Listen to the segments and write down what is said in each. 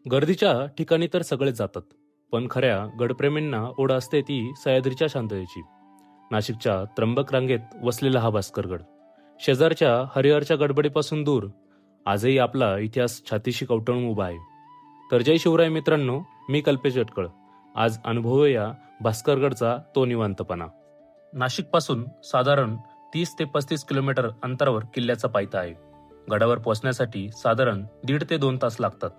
गर्दीच्या ठिकाणी तर सगळेच जातात, पण खऱ्या गडप्रेमींना ओढ असते ती सह्याद्रीच्या शांततेची. नाशिकच्या त्र्यंबक रांगेत वसलेला हा भास्करगड, शेजारच्या हरिहरच्या गडबडीपासून दूर, आजही आपला इतिहास छातीशी कवटाळून उभा आहे. तर जय शिवराय मित्रांनो, मी कल्पेश जटकळ. आज अनुभवूया भास्करगडचा तो निवांतपणा. नाशिकपासून साधारण 30 ते 35 किलोमीटर अंतरावर किल्ल्याचा पायथा आहे. गडावर पोहोचण्यासाठी साधारण 1.5 ते 2 तास लागतात.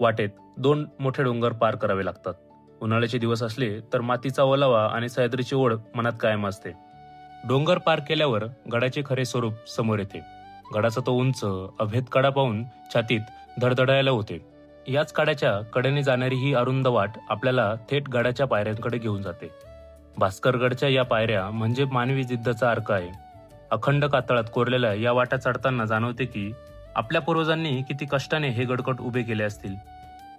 वाटेत 2 मोठे डोंगर पार करावे लागतात. उन्हाळ्याचे दिवस असले तर मातीचा ओलावा आणि सह्याद्रीची ओढ मनात कायम असते. डोंगर पार केल्यावर गडाचे खरे स्वरूप समोर येते. गडाचा तो उंच अभेद कडा पाहून छातीत धडधडायला होते. याच कड्याच्या कडेने जाणारी ही अरुंद वाट आपल्याला थेट गडाच्या पायऱ्यांकडे घेऊन जाते. भास्करगडच्या या पायऱ्या म्हणजे मानवी जिद्दचा अर्क आहे. अखंड कातळात कोरलेल्या या वाटा चढताना जाणवते की आपल्या पूर्वजांनी किती कष्टाने हे गडकट उभे केले असतील.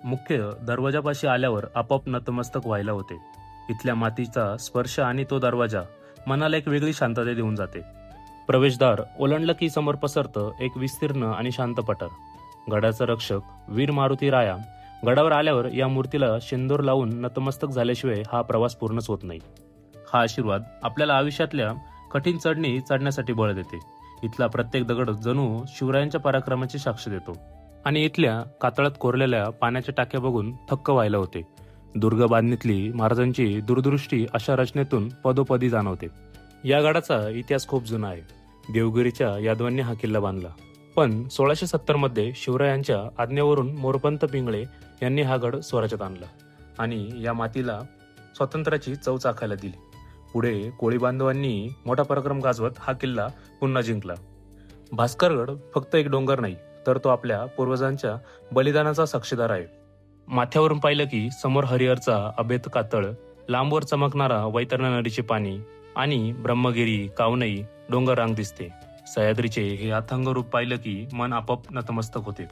मुख्य दरवाजापाशी आल्यावर आपोआप नतमस्तक व्हायला होते. इथल्या मातीचा स्पर्श आणि तो दरवाजा मनाला एक वेगळी शांतता देऊन जाते. प्रवेशद्वार ओलांडलं की समोर पसरतं एक विस्तीर्ण आणि शांत पठार. गडाचा रक्षक वीर मारुती राया गडावर आल्यावर या मूर्तीला शेंदूर लावून नतमस्तक झाल्याशिवाय हा प्रवास पूर्णच होत नाही. हा आशीर्वाद आपल्याला आयुष्यातल्या कठीण चढणी चढण्यासाठी बळ देते. इथला प्रत्येक दगड जणू शिवरायांच्या पराक्रमाची साक्ष देतो आणि इथल्या कातळात कोरलेल्या पाण्याच्या टाक्या बघून थक्क व्हायला होते. दुर्ग बांधणीतली महाराजांची दूरदृष्टी अशा रचनेतून पदोपदी जाणवते. या गडाचा इतिहास खूप जुना आहे. देवगिरीच्या यादवांनी हा किल्ला बांधला, पण 1670 मध्ये शिवरायांच्या आज्ञेवरून मोरपंत पिंगळे यांनी हा गड स्वराज्यात आणला आणि या मातीला स्वातंत्र्याची चव चाखायला दिली. पुढे कोळी बांधवांनी मोठा पराक्रम गाजवत हा किल्ला पुन्हा जिंकला. भास्करगड फक्त एक डोंगर नाही, तर तो आपल्या पूर्वजांच्या बलिदानाचा साक्षीदार आहे. माथ्यावरून पाहिलं की समोर हरिहरचा अभेद कातळ, लांबवर चमकणारा वैतरणा नदीचे पाणी आणि ब्रह्मगिरी, कावनई डोंगर रांग दिसते. सह्याद्रीचे हे अथांग रूप पाहिलं की मन आपोआप नतमस्तक होते.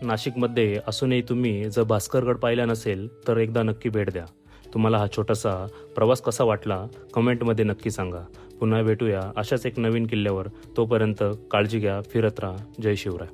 नाशिकमध्ये असूनही तुम्ही जर भास्करगड पाहिला नसेल तर एकदा नक्की भेट द्या. तुम्हाला हा छोटासा प्रवास कसा वाटला कमेंटमध्ये नक्की सांगा. पुन्हा भेटूया अशाच एक नवीन किल्ल्यावर. तोपर्यंत काळजी घ्या, फिरत राहा. जय शिवराय.